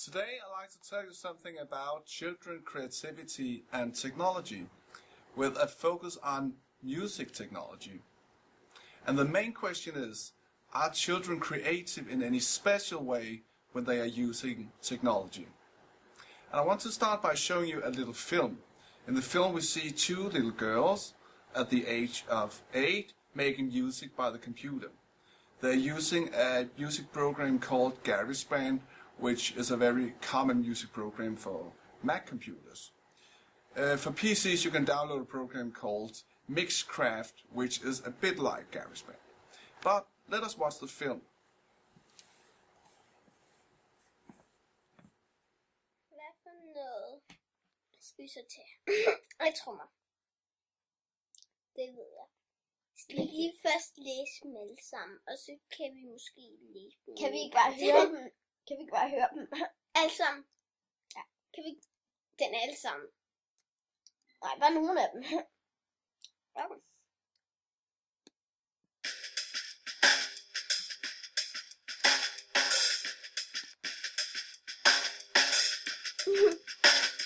Today I'd like to tell you something about children, creativity and technology with a focus on music technology. And the main question is, are children creative in any special way when they are using technology? And I want to start by showing you a little film. In the film we see two little girls at the age of 8 making music by the computer. They're using a music program called GarageBand, which is a very common music program for Mac computers. For PCs you can download a program called Mixcraft, which is a bit like GarageBand. But let us watch the film. Hvad for noget spiser til? Jeg tror mig. Det ved jeg. Skal vi lige først læse dem alle sammen, og så kan vi måske læse dem. Kan vi ikke bare høre dem? Kan vi ikke bare høre dem? Alle sammen? Ja. Kan vi den alle sammen? Nej, bare nogle af dem. Okay.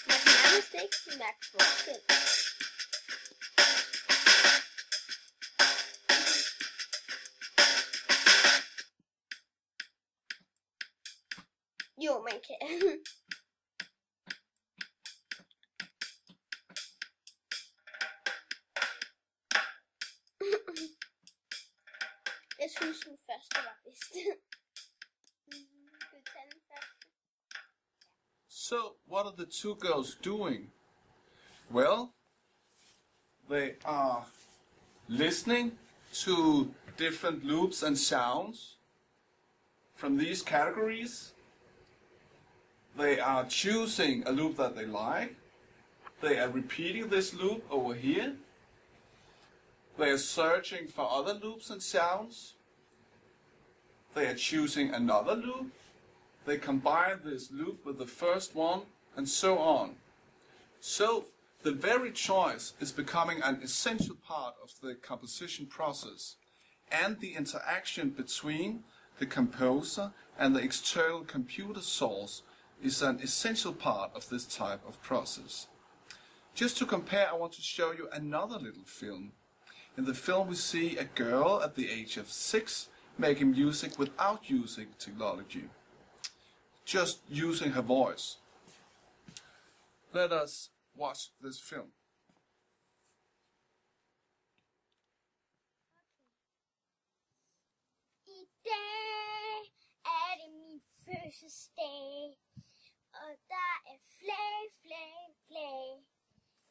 Man kan nærmest ikke mærke forskel. Jo, man kan. Jeg synes den første var bedst. Du tager den første. So, what are the two girls doing? Well, they are listening to different loops and sounds from these categories. They are choosing a loop that they like. They are repeating this loop over here. They are searching for other loops and sounds. They are choosing another loop. They combine this loop with the first one, and so on. So, the very choice is becoming an essential part of the composition process, and the interaction between the composer and the external computer source is an essential part of this type of process. Just to compare, I want to show you another little film. In the film we see a girl at the age of 6 making music without using technology, just using her voice. Let us watch this film. I dag det min fødselsdag, og der flag, flag, flag.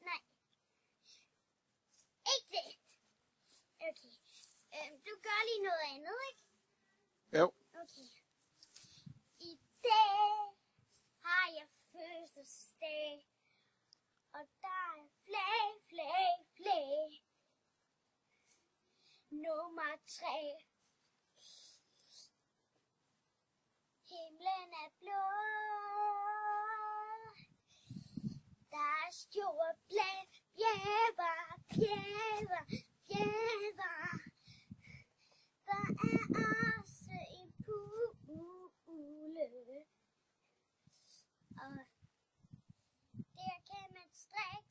Nej, ikke det. Okay, du gør lige noget andet, ikke? Jo. Okay. I dag har jeg fødselsdag, og der flag, flag, flag. Nummer 3. Himlen er blå. Der store bjerger, bjerger, bjerger. Der også en pool. Og der kan man strikke.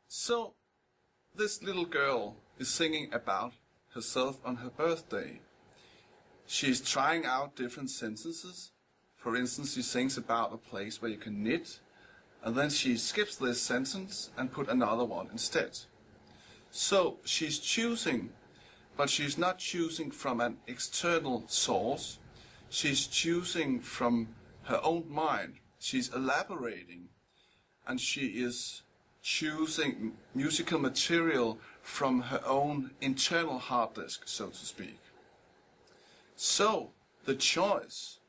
So, this little girl is singing about herself on her birthday. She's trying out different sentences. For instance, she sings about a place where you can knit, and then she skips this sentence and put another one instead. So, she's choosing, but she's not choosing from an external source. She's choosing from her own mind. She's elaborating, and she is choosing musical material from her own internal hard disk, so to speak. So, the choice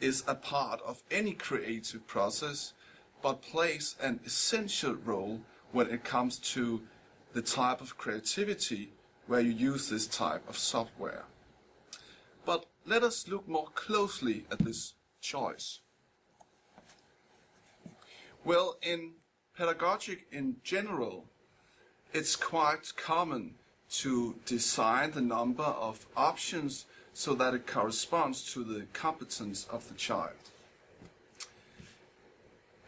is a part of any creative process, but plays an essential role when it comes to the type of creativity where you use this type of software. But let us look more closely at this choice. Well, in pedagogic in general, it's quite common to design the number of options so that it corresponds to the competence of the child.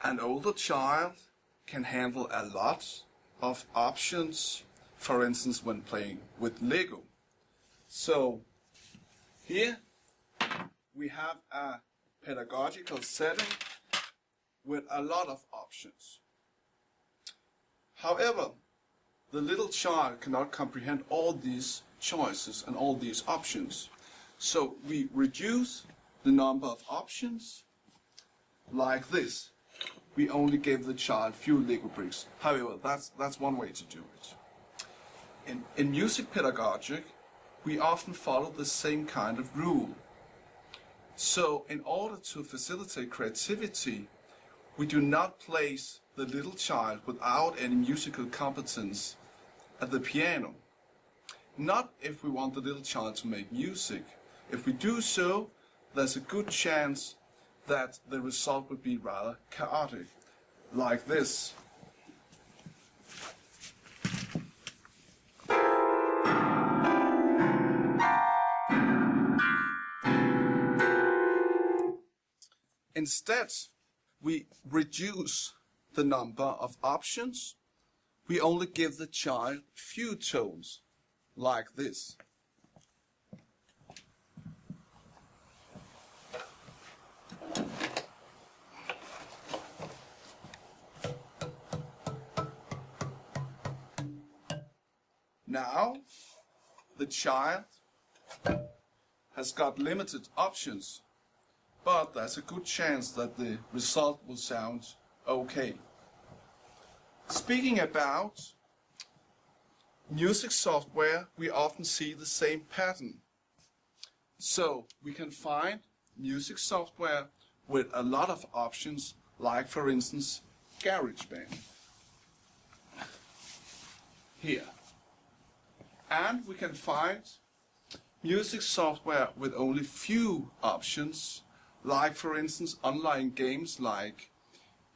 An older child can handle a lot of options, for instance when playing with Lego. So here we have a pedagogical setting with a lot of options. However, the little child cannot comprehend all these choices and all these options. So we reduce the number of options like this. We only give the child few Lego bricks. However, that's one way to do it. In music pedagogic, we often follow the same kind of rule. So in order to facilitate creativity, we do not place the little child without any musical competence at the piano. Not if we want the little child to make music. If we do so, there's a good chance that the result would be rather chaotic, like this. Instead, we reduce the number of options. We only give the child few tones, like this. Now, the child has got limited options, but there's a good chance that the result will sound okay. Speaking about music software, we often see the same pattern. So we can find music software with a lot of options, like for instance, GarageBand. Here. And we can find music software with only few options, like for instance online games like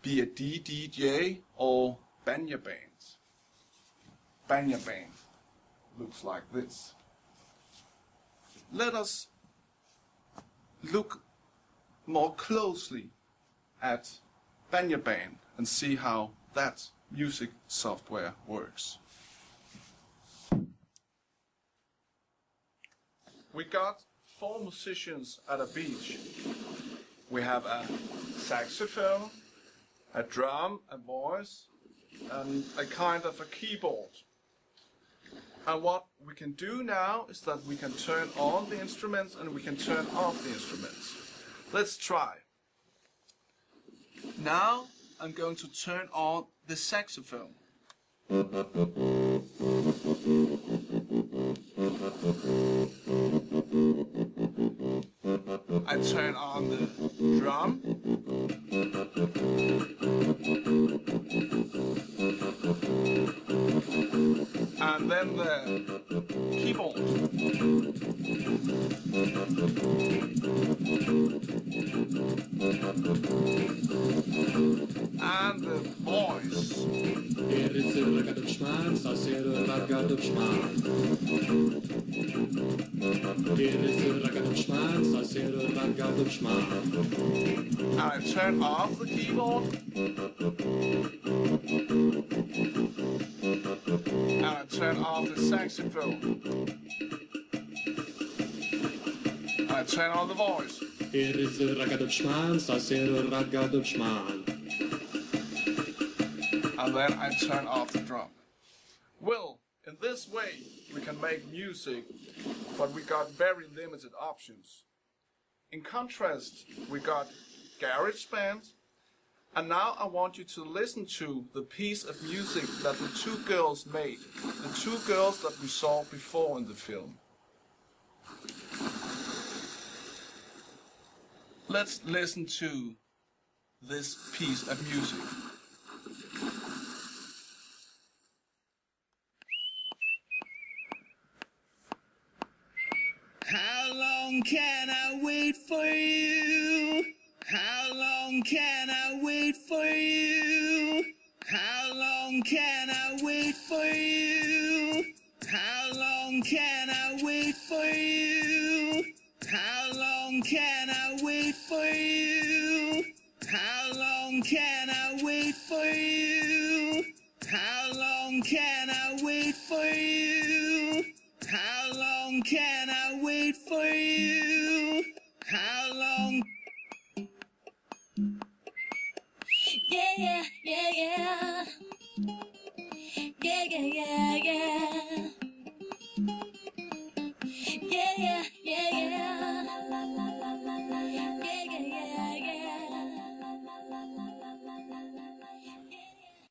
B.A.D. DJ or Banyaband. Banyaband looks like this. Let us look more closely at Banyaband and see how that music software works. We got 4 musicians at a beach. We have a saxophone, a drum, a voice, and a kind of a keyboard. And what we can do now is that we can turn on the instruments and we can turn off the instruments. Let's try. Now I'm going to turn on the saxophone. I turn on the drum. And then the keyboard. And the voice. I turn off the keyboard. And I turn off the saxophone. And I turn on the voice. And then I turn off the drum. Well, in this way we can make music, but we got very limited options. In contrast, we got GarageBand, and now I want you to listen to the piece of music that the 2 girls made, the 2 girls that we saw before in the film. Let's listen to this piece of music. How long can I wait for you? How long can I wait for you? How long can I wait for you? How long can I wait for you? long can I wait for you? How long can I wait for you? How long can I wait for you? How long can I wait for you? How long? Yeah, yeah, yeah, yeah.